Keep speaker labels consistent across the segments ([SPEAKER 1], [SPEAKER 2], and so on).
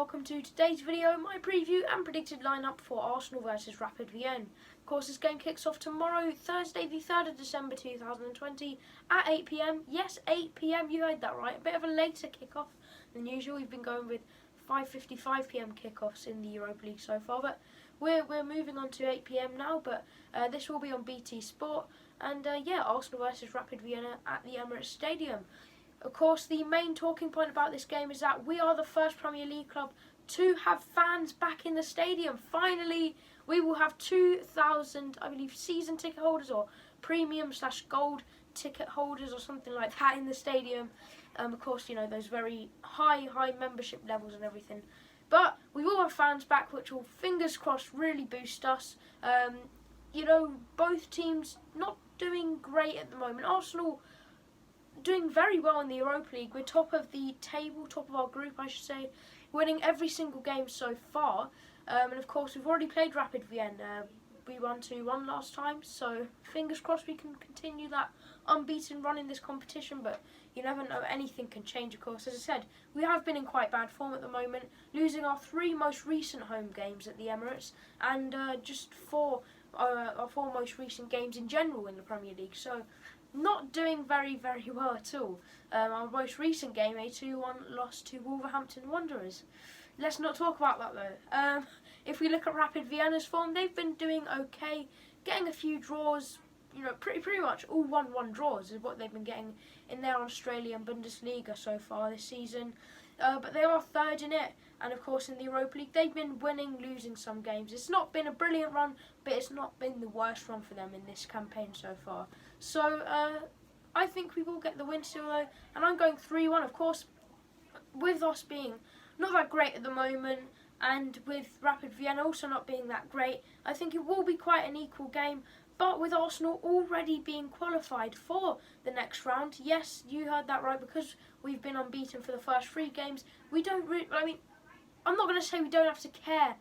[SPEAKER 1] welcome to today's video, my preview and predicted lineup for Arsenal versus Rapid Wien. Of course, this game kicks off tomorrow, Thursday the 3rd of December 2020 at 8 PM. Yes, 8 PM, you heard that right. A bit of a later kickoff than usual. We've been going with 5:55 PM kickoffs in the Europa League so far, but we're moving on to 8 PM now, but this will be on BT Sport. And yeah, Arsenal versus Rapid Vienna at the Emirates Stadium. Of course, the main talking point about this game is that we are the first Premier League club to have fans back in the stadium. Finally, we will have 2,000, I believe, season ticket holders or premium/gold ticket holders or something like that in the stadium. Of course, you know, those very high membership levels and everything. But we will have fans back, which will, fingers crossed, really boost us. You know, both teams not doing great at the moment. Arsenal doing very well in the Europa League. We're top of the table, top of our group, I should say, winning every single game so far. And of course, we've already played Rapid Vienna. We won 2-1 last time, so fingers crossed we can continue that unbeaten run in this competition, but you never know, anything can change, of course. As I said, we have been in quite bad form at the moment, losing our 3 most recent home games at the Emirates, and just our 4 most recent games in general in the Premier League, so not doing very well at all. Our most recent game, a 2-1 loss to Wolverhampton Wanderers. Let's not talk about that though. If we look at Rapid Vienna's form, they've been doing okay, getting a few draws. You know, pretty much all 1-1 draws is what they've been getting in their Australian Bundesliga so far this season. But they are 3rd in it, and of course in the Europa League they've been winning, losing some games. It's not been a brilliant run, but it's not been the worst run for them in this campaign so far. So I think we will get the win still though, and I'm going 3-1. Of course, with us being not that great at the moment, and with Rapid Vienna also not being that great, I think it will be quite an equal game. But with Arsenal already being qualified for the next round, yes, you heard that right, because we've been unbeaten for the first 3 games, we don't really, I mean, I'm not going to say we don't have to care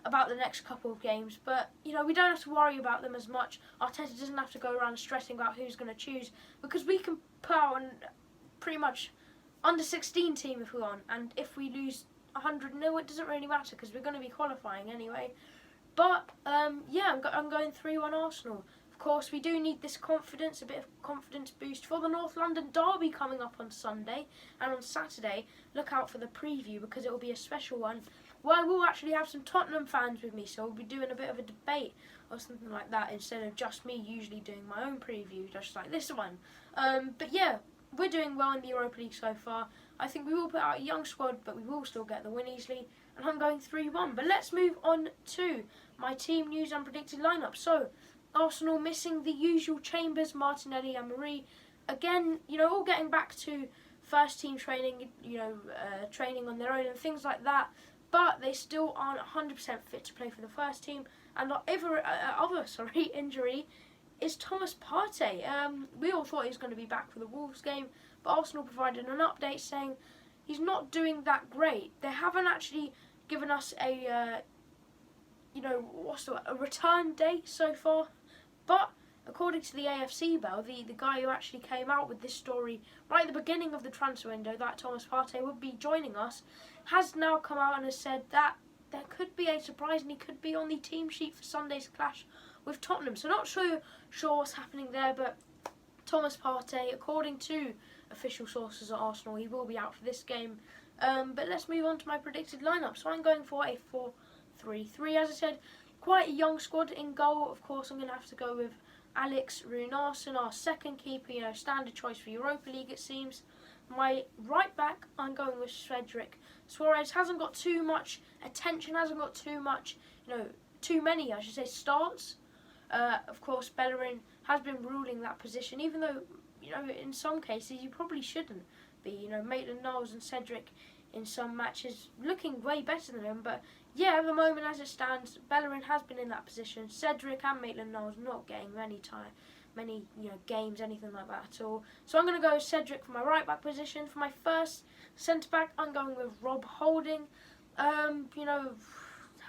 [SPEAKER 1] about the next couple of games, but, you know, we don't have to worry about them as much. Arteta doesn't have to go around stressing about who's going to choose, because we can put out a pretty much under 16 team if we want, and if we lose 100-0, it doesn't really matter, because we're going to be qualifying anyway. But, yeah, I'm going 3-1 Arsenal. Of course, we do need this confidence, a bit of confidence boost for the North London derby coming up on Sunday. And on Saturday, look out for the preview, because it will be a special one, where we'll actually have some Tottenham fans with me. So we'll be doing a bit of a debate or something like that, instead of just me usually doing my own preview, just like this one. But yeah, we're doing well in the Europa League so far. I think we will put out a young squad, but we will still get the win easily. And I'm going 3-1. But let's move on to my team news and predicted lineup. So, Arsenal missing the usual Chambers, Martinelli and Marie. Again, you know, all getting back to first team training, you know, training on their own and things like that. But they still aren't 100% fit to play for the first team. And our other injury is Thomas Partey. We all thought he was going to be back for the Wolves game, but Arsenal provided an update saying he's not doing that great. They haven't actually given us a, you know, a return date so far. But according to the AFC Bell, the guy who actually came out with this story right at the beginning of the transfer window, that Thomas Partey would be joining us, has now come out and has said that there could be a surprise and he could be on the team sheet for Sunday's clash with Tottenham. So not sure what's happening there, but Thomas Partey, according to official sources at Arsenal, he will be out for this game. But let's move on to my predicted lineup. So I'm going for a 4-3-3. As I said, quite a young squad in goal. Of course, I'm going to have to go with Alex Runarsson, our second keeper. You know, standard choice for Europa League, it seems. My right back, I'm going with Cedric. Suarez hasn't got too much attention, hasn't got too much, you know, too many, I should say, starts. Of course, Bellerin has been ruling that position, even though, you know, in some cases you probably shouldn't be. You know, Maitland-Niles and Cedric in some matches looking way better than him, but yeah, at the moment as it stands, Bellerin has been in that position. Cedric and Maitland-Niles not getting many games, anything like that at all. So I'm going to go with Cedric for my right back position. For my first centre back, I'm going with Rob Holding. You know,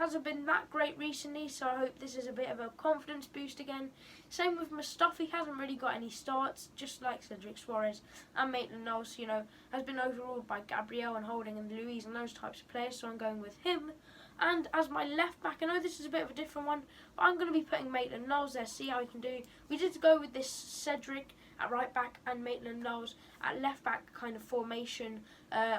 [SPEAKER 1] hasn't been that great recently, so I hope this is a bit of a confidence boost again. Same with Mustafi, hasn't really got any starts, just like Cedric Suarez and Maitland-Niles, you know, has been overruled by Gabriel and Holding and Luiz and those types of players, so I'm going with him. And as my left back, I know this is a bit of a different one, but I'm going to be putting Maitland-Niles there, see how he can do. We did go with this Cedric at right back and Maitland-Niles at left back kind of formation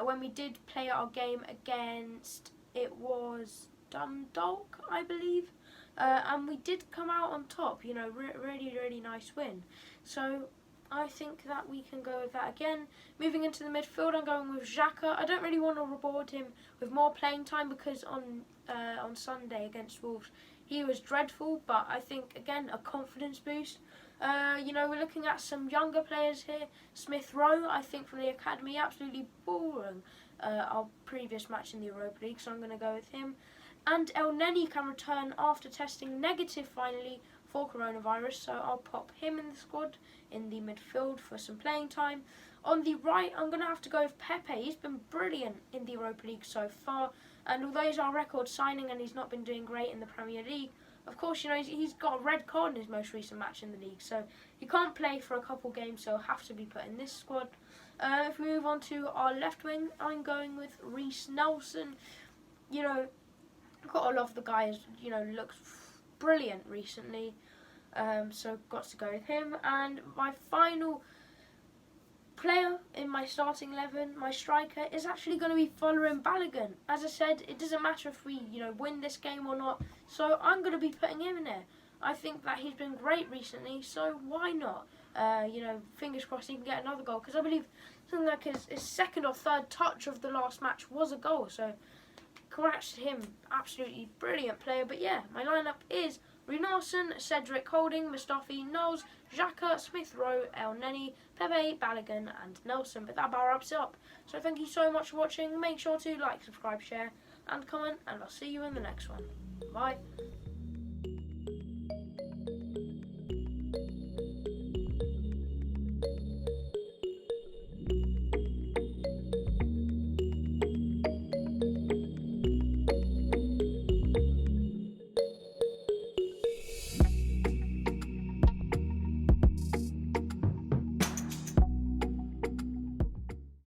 [SPEAKER 1] when we did play our game against, it was Dundalk, I believe, and we did come out on top, you know, really nice win. So I think that we can go with that again. Moving into the midfield, I'm going with Xhaka. I don't really want to reward him with more playing time because on Sunday against Wolves he was dreadful, but I think again a confidence boost. You know, we're looking at some younger players here. Smith Rowe, I think from the academy, absolutely boring our previous match in the Europa League, so I'm going to go with him. And El Neni can return after testing negative finally for coronavirus, so I'll pop him in the squad in the midfield for some playing time. On the right, I'm going to have to go with Pepe. He's been brilliant in the Europa League so far, and although he's our record signing and he's not been doing great in the Premier League, of course, you know, he's got a red card in his most recent match in the league, so he can't play for a couple games, so he'll have to be put in this squad. If we move on to our left wing, I'm going with Reiss Nelson. You know, I've got to love the guy, you know, looks brilliant recently, so got to go with him. And my final player in my starting 11, my striker, is actually going to be Folarin Balogun. As I said, it doesn't matter if we, you know, win this game or not, so I'm going to be putting him in there. I think that he's been great recently, so why not? You know, fingers crossed he can get another goal, because I believe something like his second or third touch of the last match was a goal, so congrats to him, absolutely brilliant player. But yeah, my lineup is Nelson, Cedric, Holding, Mustafi, Niles, Xhaka, Smith Rowe, El Neni, Pepe, Balogun and Nelson. But that about wraps it up. So thank you so much for watching. Make sure to like, subscribe, share and comment, and I'll see you in the next one. Bye.